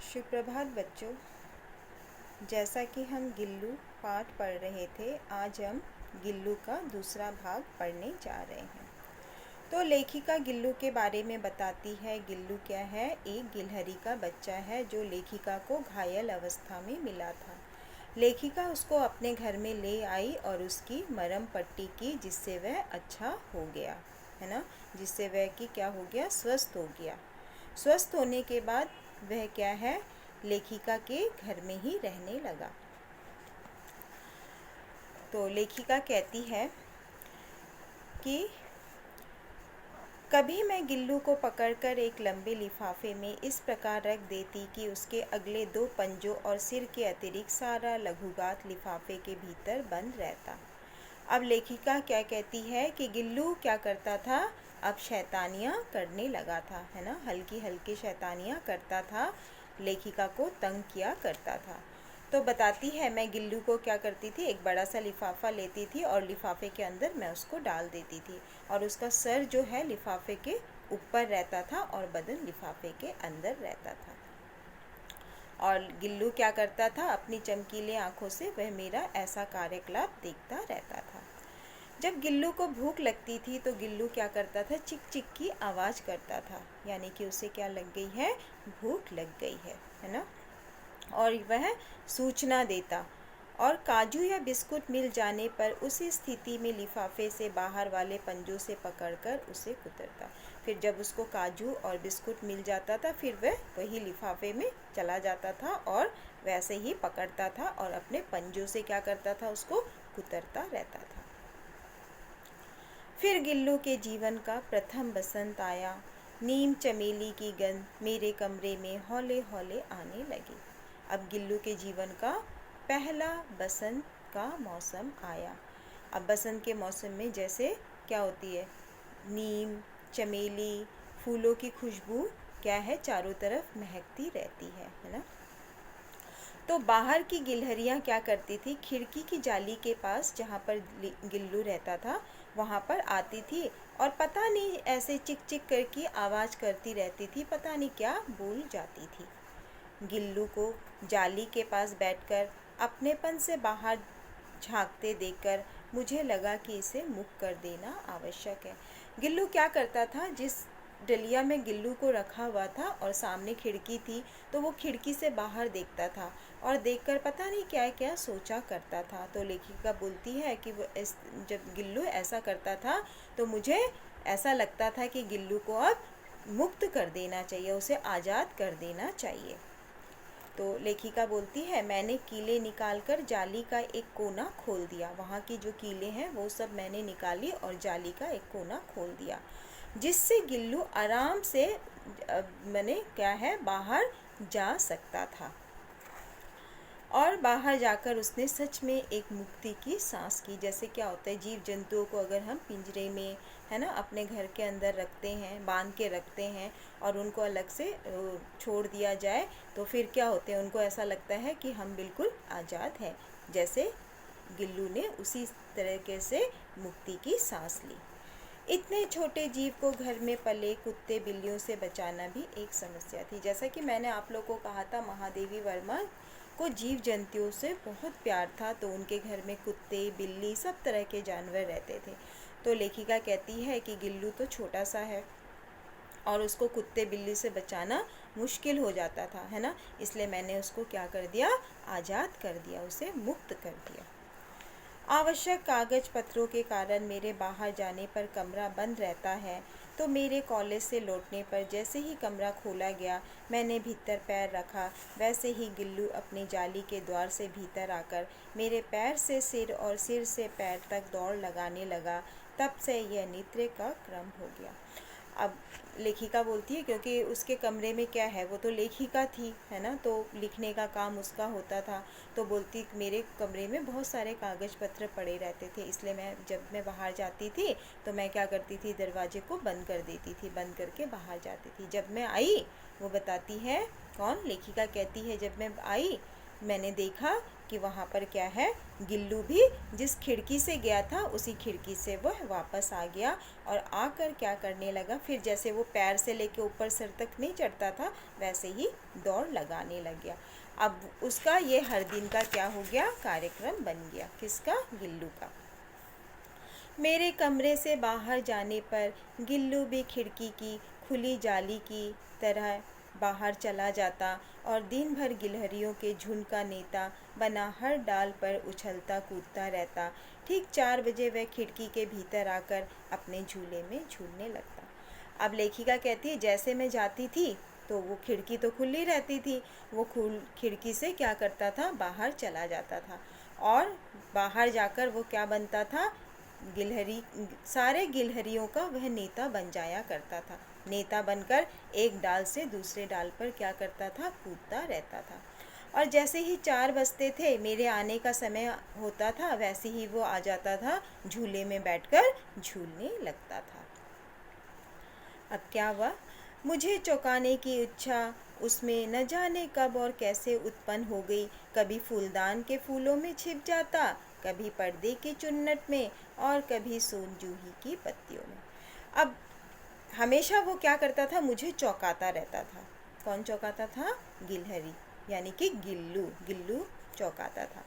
सुप्रभात बच्चों। जैसा कि हम गिल्लू पाठ पढ़ रहे थे, आज हम गिल्लू का दूसरा भाग पढ़ने जा रहे हैं। तो लेखिका गिल्लू के बारे में बताती है। गिल्लू क्या है? एक गिलहरी का बच्चा है जो लेखिका को घायल अवस्था में मिला था। लेखिका उसको अपने घर में ले आई और उसकी मरहम पट्टी की, जिससे वह अच्छा हो गया, है ना। जिससे वह की क्या हो गया? स्वस्थ हो गया। स्वस्थ होने के बाद वह क्या है? लेखिका के घर में ही रहने लगा। तो लेखिका कहती है कि कभी मैं गिल्लू को पकड़कर एक लंबे लिफाफे में इस प्रकार रख देती कि उसके अगले 2 पंजों और सिर के अतिरिक्त सारा लघुगात लिफाफे के भीतर बंद रहता। अब लेखिका क्या कहती है कि गिल्लू क्या करता था? अब शैतानियाँ करने लगा था, है ना। हल्की हल्की शैतानियाँ करता था, लेखिका को तंग किया करता था। तो बताती है, मैं गिल्लू को क्या करती थी, एक बड़ा सा लिफाफा लेती थी और लिफाफे के अंदर मैं उसको डाल देती थी, और उसका सर जो है लिफाफे के ऊपर रहता था और बदन लिफाफे के अंदर रहता था। और गिल्लू क्या करता था? अपनी चमकीले आंखों से वह मेरा ऐसा कार्यकलाप देखता रहता था। जब गिल्लू को भूख लगती थी तो गिल्लू क्या करता था? चिक चिक की आवाज़ करता था, यानी कि उसे क्या लग गई है? भूख लग गई है ना। और वह सूचना देता, और काजू या बिस्कुट मिल जाने पर उसी स्थिति में लिफाफे से बाहर वाले पंजों से पकड़कर उसे कुतरता। फिर जब उसको काजू और बिस्कुट मिल जाता था, फिर वह वही लिफाफे में चला जाता था और वैसे ही पकड़ता था और अपने पंजों से क्या करता था? उसको कुतरता रहता था। फिर गिल्लू के जीवन का प्रथम बसंत आया। नीम चमेली की गंध मेरे कमरे में हौले हौले आने लगी। अब गिल्लू के जीवन का पहला बसंत का मौसम आया। अब बसंत के मौसम में जैसे क्या होती है? नीम, चमेली, फूलों की खुशबू क्या है? चारों तरफ महकती रहती है ना। तो बाहर की गिलहरियाँ क्या करती थी? खिड़की की जाली के पास जहाँ पर गिल्लू रहता था वहाँ पर आती थी, और पता नहीं ऐसे चिक चिक करके आवाज़ करती रहती थी, पता नहीं क्या बोल जाती थी। गिल्लू को जाली के पास बैठकर अपनेपन से बाहर झांकते देखकर मुझे लगा कि इसे मुक्त कर देना आवश्यक है। गिल्लू क्या करता था? जिस डलिया में गिल्लू को रखा हुआ था और सामने खिड़की थी, तो वो खिड़की से बाहर देखता था और देखकर पता नहीं क्या क्या सोचा करता था। तो लेखिका बोलती है कि जब गिल्लू ऐसा करता था तो मुझे ऐसा लगता था कि गिल्लू को अब मुक्त कर देना चाहिए, उसे आज़ाद कर देना चाहिए। तो लेखिका बोलती है, मैंने कीले निकालकर जाली का एक कोना खोल दिया। वहाँ की जो कीले हैं वो सब मैंने निकाली और जाली का एक कोना खोल दिया, जिससे गिल्लू आराम से मैंने क्या है? बाहर जा सकता था। और बाहर जाकर उसने सच में एक मुक्ति की सांस की। जैसे क्या होता है, जीव जंतुओं को अगर हम पिंजरे में, है ना, अपने घर के अंदर रखते हैं, बांध के रखते हैं और उनको अलग से छोड़ दिया जाए, तो फिर क्या होते हैं? उनको ऐसा लगता है कि हम बिल्कुल आज़ाद हैं। जैसे गिल्लू ने उसी तरीके से मुक्ति की सांस ली। इतने छोटे जीव को घर में पले कुत्ते बिल्लियों से बचाना भी एक समस्या थी। जैसा कि मैंने आप लोगों को कहा था, महादेवी वर्मा को जीव जंतुओं से बहुत प्यार था, तो उनके घर में कुत्ते बिल्ली सब तरह के जानवर रहते थे। तो लेखिका कहती है कि गिल्लू तो छोटा सा है और उसको कुत्ते बिल्ली से बचाना मुश्किल हो जाता था, है ना। इसलिए मैंने उसको क्या कर दिया? आज़ाद कर दिया, उसे मुक्त कर दिया। आवश्यक कागज पत्रों के कारण मेरे बाहर जाने पर कमरा बंद रहता है, तो मेरे कॉलेज से लौटने पर जैसे ही कमरा खोला गया, मैंने भीतर पैर रखा, वैसे ही गिल्लू अपनी जाली के द्वार से भीतर आकर मेरे पैर से सिर और सिर से पैर तक दौड़ लगाने लगा। तब से यह नित्य का क्रम हो गया। अब लेखिका बोलती है, क्योंकि उसके कमरे में क्या है, वो तो लेखिका थी, है ना, तो लिखने का काम उसका होता था। तो बोलती, मेरे कमरे में बहुत सारे कागज़ पत्र पड़े रहते थे, इसलिए जब मैं बाहर जाती थी तो मैं क्या करती थी? दरवाजे को बंद कर देती थी, बंद करके बाहर जाती थी। जब मैं आई, वो बताती है, कौन? लेखिका कहती है, जब मैं आई मैंने देखा कि वहाँ पर क्या है, गिल्लू भी जिस खिड़की से गया था उसी खिड़की से वह वापस आ गया और आकर क्या करने लगा, फिर जैसे वो पैर से लेके ऊपर सिर तक नहीं चढ़ता था वैसे ही दौड़ लगाने लग गया। अब उसका ये हर दिन का क्या हो गया, कार्यक्रम बन गया। किसका? गिल्लू का। मेरे कमरे से बाहर जाने पर गिल्लू भी खिड़की की खुली जाली की तरह बाहर चला जाता और दिन भर गिलहरियों के झुंड का नेता बना हर डाल पर उछलता कूदता रहता। ठीक 4 बजे वह खिड़की के भीतर आकर अपने झूले में झूलने लगता। अब लेखिका कहती है जैसे मैं जाती थी तो वो खिड़की तो खुली रहती थी, वो खिड़की से क्या करता था, बाहर चला जाता था और बाहर जाकर वो क्या बनता था, गिलहरी, सारे गिलहरियों का वह नेता बन जाया करता था। नेता बनकर एक डाल से दूसरे डाल पर क्या करता था, कूदता रहता था। और जैसे ही 4 बजते थे, मेरे आने का समय होता था, वैसे ही वो आ जाता था, झूले में बैठकर झूलने लगता था। अब क्या हुआ, मुझे चौंकाने की इच्छा उसमें न जाने कब और कैसे उत्पन्न हो गई। कभी फूलदान के फूलों में छिप जाता, कभी पर्दे के चुन्नट में और कभी सोनजूही की पत्तियों में। अब हमेशा वो क्या करता था, मुझे चौंकाता रहता था। कौन चौंकाता था? गिलहरी, यानी कि गिल्लू चौंकाता था।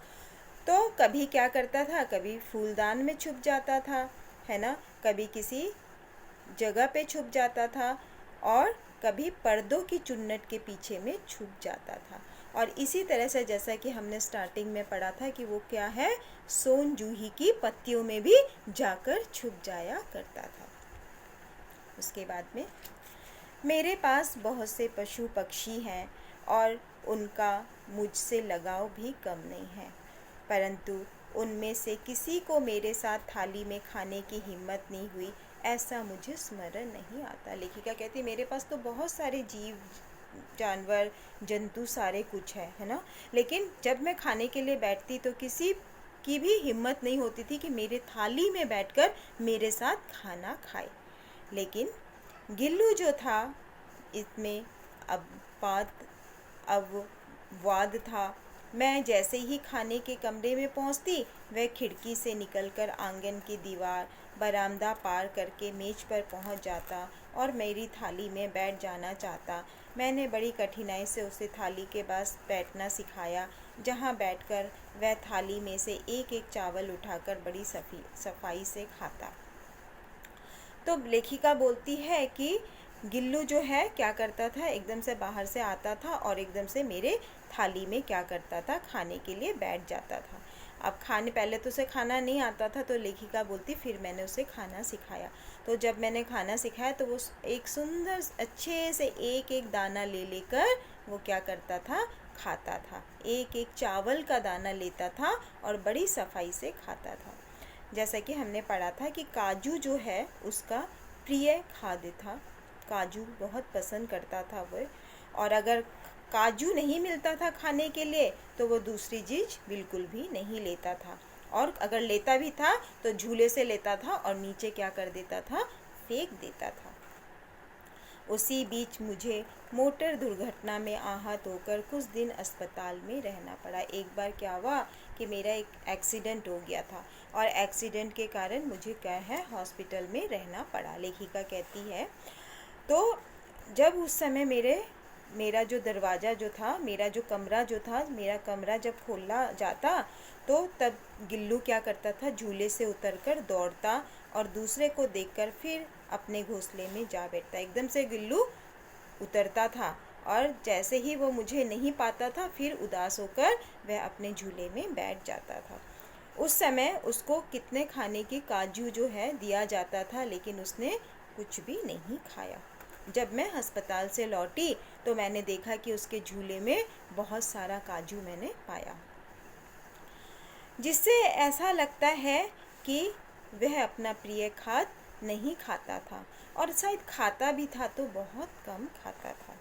तो कभी क्या करता था, कभी फूलदान में छुप जाता था, है ना, कभी किसी जगह पे छुप जाता था और कभी पर्दों की चुन्नट के पीछे में छुप जाता था। और इसी तरह से जैसा कि हमने स्टार्टिंग में पढ़ा था कि वो क्या है, सोन जूही की पत्तियों में भी जाकर छुप जाया करता था। उसके बाद में, मेरे पास बहुत से पशु पक्षी हैं और उनका मुझसे लगाव भी कम नहीं है, परंतु उनमें से किसी को मेरे साथ थाली में खाने की हिम्मत नहीं हुई, ऐसा मुझे स्मरण नहीं आता। लेखिका कहती मेरे पास तो बहुत सारे जीव जानवर जंतु सारे कुछ है ना, लेकिन जब मैं खाने के लिए बैठती तो किसी की भी हिम्मत नहीं होती थी कि मेरे थाली में बैठकर मेरे साथ खाना खाए। लेकिन गिल्लू जो था, इसमें अब वाद था। मैं जैसे ही खाने के कमरे में पहुंचती, वह खिड़की से निकलकर आंगन की दीवार, बरामदा पार करके मेज पर पहुंच जाता और मेरी थाली में बैठ जाना चाहता। मैंने बड़ी कठिनाई से उसे थाली के पास बैठना सिखाया, जहां बैठकर वह थाली में से एक एक चावल उठाकर बड़ी सफाई से खाता। तो लेखिका बोलती है कि गिल्लू जो है क्या करता था, एकदम से बाहर से आता था और एकदम से मेरे थाली में क्या करता था, खाने के लिए बैठ जाता था। अब पहले तो उसे खाना नहीं आता था, तो लेखिका बोलती फिर मैंने उसे खाना सिखाया। तो जब मैंने खाना सिखाया तो वो एक सुंदर अच्छे से एक एक दाना ले लेकर वो क्या करता था, खाता था। एक एक चावल का दाना लेता था और बड़ी सफाई से खाता था। जैसा कि हमने पढ़ा था कि काजू जो है उसका प्रिय खाद्य था, काजू बहुत पसंद करता था वो, और अगर काजू नहीं मिलता था खाने के लिए तो वो दूसरी चीज़ बिल्कुल भी नहीं लेता था, और अगर लेता भी था तो झूले से लेता था और नीचे क्या कर देता था, फेंक देता था। उसी बीच मुझे मोटर दुर्घटना में आहत होकर कुछ दिन अस्पताल में रहना पड़ा। एक बार क्या हुआ कि मेरा एक एक्सीडेंट हो गया था और एक्सीडेंट के कारण मुझे क्या है, हॉस्पिटल में रहना पड़ा। लेखिका कहती है तो जब उस समय मेरा जो दरवाज़ा जो था, मेरा कमरा जब खोला जाता तो तब गिल्लू क्या करता था, झूले से उतरकर दौड़ता और दूसरे को देखकर फिर अपने घोंसले में जा बैठता। एकदम से गिल्लू उतरता था और जैसे ही वो मुझे नहीं पाता था फिर उदास होकर वह अपने झूले में बैठ जाता था। उस समय उसको कितने खाने की काजू जो है दिया जाता था, लेकिन उसने कुछ भी नहीं खाया। जब मैं अस्पताल से लौटी तो मैंने देखा कि उसके झूले में बहुत सारा काजू मैंने पाया, जिससे ऐसा लगता है कि वह अपना प्रिय खाद्य नहीं खाता था, और शायद खाता भी था तो बहुत कम खाता था।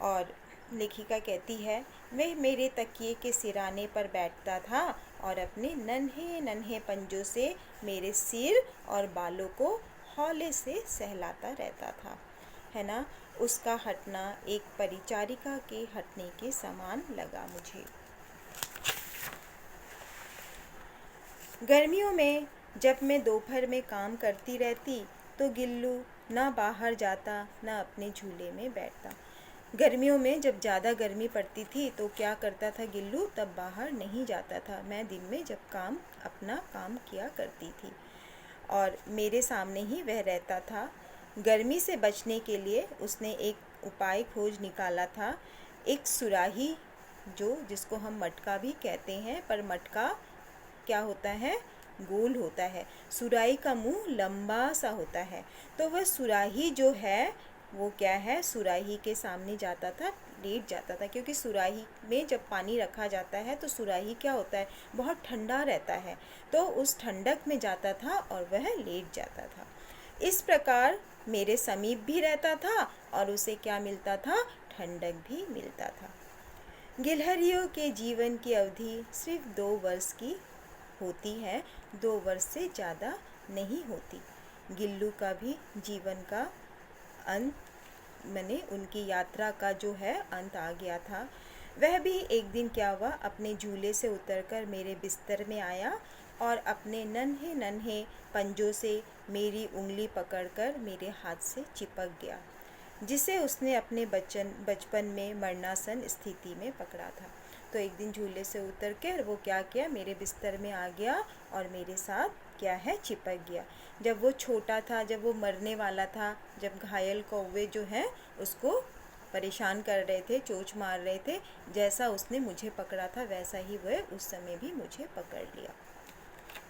और लेखिका कहती है वह मेरे तकिए के सिराने पर बैठता था और अपने नन्हे नन्हे पंजों से मेरे सिर और बालों को हौले से सहलाता रहता था, है ना। उसका हटना एक परिचारिका के हटने के समान लगा मुझे। गर्मियों में जब मैं दोपहर में काम करती रहती तो गिल्लू ना बाहर जाता ना अपने झूले में बैठता। गर्मियों में जब ज़्यादा गर्मी पड़ती थी तो क्या करता था गिल्लू, तब बाहर नहीं जाता था। मैं दिन में जब अपना काम किया करती थी और मेरे सामने ही वह रहता था। गर्मी से बचने के लिए उसने एक उपाय खोज निकाला था, एक सुराही, जिसको हम मटका भी कहते हैं, पर मटका क्या होता है, गोल होता है। सुराही का मुंह लंबा सा होता है। तो वह सुराही जो है वो क्या है, सुराही के सामने जाता था, लेट जाता था, क्योंकि सुराही में जब पानी रखा जाता है तो सुराही क्या होता है, बहुत ठंडा रहता है। तो उस ठंडक में जाता था और वह लेट जाता था। इस प्रकार मेरे समीप भी रहता था और उसे क्या मिलता था, ठंडक भी मिलता था। गिलहरियों के जीवन की अवधि सिर्फ 2 वर्ष की होती है, 2 वर्ष से ज़्यादा नहीं होती। गिल्लू का भी जीवन का अंत, उनकी यात्रा का जो है अंत आ गया था। वह भी एक दिन क्या हुआ, अपने झूले से उतरकर मेरे बिस्तर में आया और अपने नन्हे नन्हे पंजों से मेरी उंगली पकड़कर मेरे हाथ से चिपक गया, जिसे उसने अपने बचपन में मरणासन स्थिति में पकड़ा था। तो एक दिन झूले से उतर कर वो क्या किया, मेरे बिस्तर में आ गया और मेरे साथ क्या है, चिपक गया। जब वो छोटा था, जब वो मरने वाला था, जब घायल कौवे जो हैं उसको परेशान कर रहे थे, चोंच मार रहे थे, जैसा उसने मुझे पकड़ा था वैसा ही वह उस समय भी मुझे पकड़ लिया।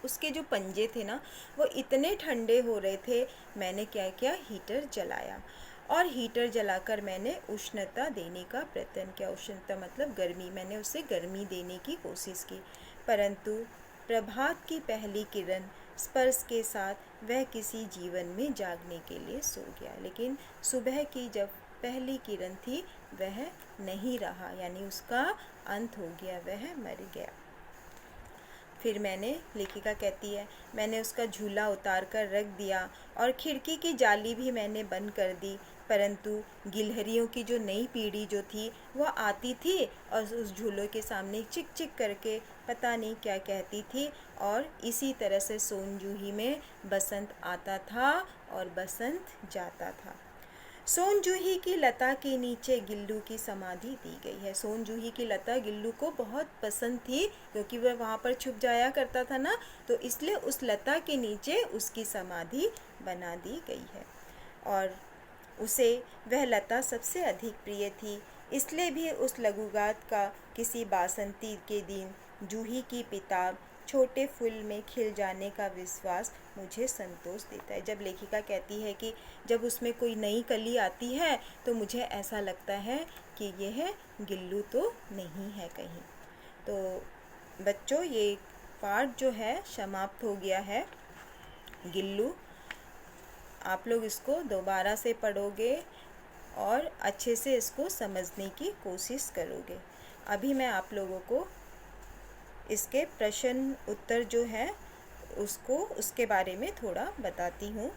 उसके जो पंजे थे ना वो इतने ठंडे हो रहे थे, मैंने क्या किया, हीटर जलाया और हीटर जलाकर मैंने उष्णता देने का प्रयत्न किया। उष्णता मतलब गर्मी, मैंने उसे गर्मी देने की कोशिश की, परंतु प्रभात की पहली किरण स्पर्श के साथ वह किसी जीवन में जागने के लिए सो गया। लेकिन सुबह की जब पहली किरण थी वह नहीं रहा, यानी उसका अंत हो गया, वह मर गया। फिर लेखिका कहती है, मैंने उसका झूला उतार कर रख दिया और खिड़की की जाली भी मैंने बंद कर दी, परंतु गिलहरियों की जो नई पीढ़ी जो थी वह आती थी और उस झूलों के सामने चिक चिक करके पता नहीं क्या कहती थी, और इसी तरह से सोनजूही में बसंत आता था और बसंत जाता था। सोनजूही की लता के नीचे गिल्लू की समाधि दी गई है। सोनजूही की लता गिल्लू को बहुत पसंद थी, क्योंकि वह वहाँ पर छुप जाया करता था ना, तो इसलिए उस लता के नीचे उसकी समाधि बना दी गई है और उसे वह लता सबसे अधिक प्रिय थी। इसलिए भी उस लघुगाथ का किसी बासंती के दिन जूही की पिताब छोटे फूल में खिल जाने का विश्वास मुझे संतोष देता है। जब लेखिका कहती है कि जब उसमें कोई नई कली आती है तो मुझे ऐसा लगता है कि यह गिल्लू तो नहीं है कहीं। तो बच्चों, ये पाठ जो है समाप्त हो गया है। गिल्लू, आप लोग इसको दोबारा से पढ़ोगे और अच्छे से इसको समझने की कोशिश करोगे। अभी मैं आप लोगों को इसके प्रश्न उत्तर जो है उसके बारे में थोड़ा बताती हूँ।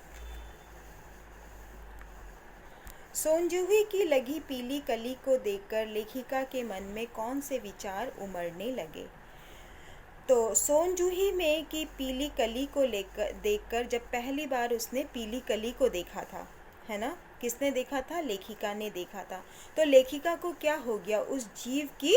सोनजूही की लगी पीली कली को देखकर लेखिका के मन में कौन से विचार उमड़ने लगे। तो सोनजूही में की पीली कली को देखकर जब पहली बार उसने पीली कली को देखा था, है ना, किसने देखा था, लेखिका ने देखा था। तो लेखिका को क्या हो गया, उस जीव की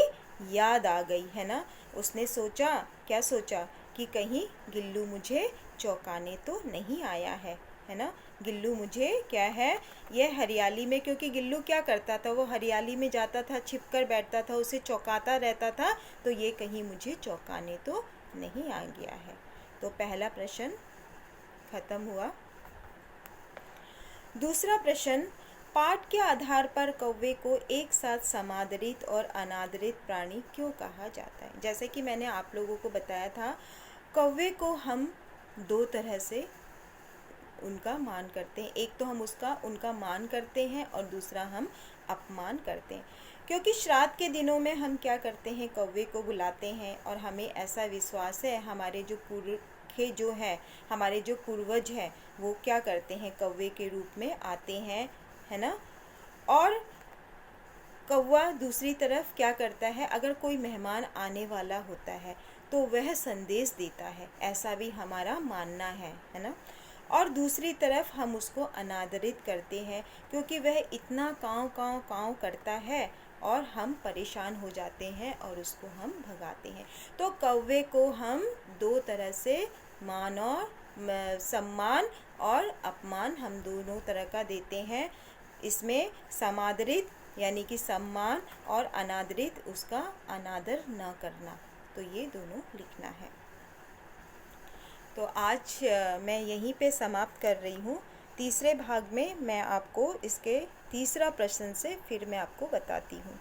याद आ गई, है ना। उसने सोचा, क्या सोचा, कि कहीं गिल्लू मुझे चौंकाने तो नहीं आया है ना। गिल्लू मुझे क्या है, यह हरियाली में, क्योंकि गिल्लू क्या करता था, वो हरियाली में जाता था, छिपकर बैठता था, उसे चौंकाता रहता था, तो ये कहीं मुझे चौंकाने तो नहीं आ गया है। तो पहला प्रश्न खत्म हुआ। दूसरा प्रश्न, पाठ के आधार पर कौवे को एक साथ समादरित और अनादरित प्राणी क्यों कहा जाता है। जैसे कि मैंने आप लोगों को बताया था, कौवे को हम 2 तरह से उनका मान करते हैं। एक तो हम उनका मान करते हैं और दूसरा हम अपमान करते हैं। क्योंकि श्राद्ध के दिनों में हम क्या करते हैं, कौवे को बुलाते हैं और हमें ऐसा विश्वास है, हमारे जो हमारे जो पूर्वज हैं वो क्या करते हैं, कौवे के रूप में आते हैं, है ना। और कौवा दूसरी तरफ क्या करता है, अगर कोई मेहमान आने वाला होता है तो वह संदेश देता है, ऐसा भी हमारा मानना है ना। और दूसरी तरफ हम उसको अनादरित करते हैं क्योंकि वह इतना काँव काँव काँव करता है और हम परेशान हो जाते हैं और उसको हम भगाते हैं। तो कौवे को हम दो तरह से मान और सम्मान और अपमान हम दोनों तरह का देते हैं। इसमें समादरित यानी कि सम्मान और अनादरित उसका अनादर न करना, तो ये दोनों लिखना है। तो आज मैं यहीं पे समाप्त कर रही हूँ। तीसरे भाग में मैं आपको इसके तीसरा प्रश्न से फिर मैं आपको बताती हूँ।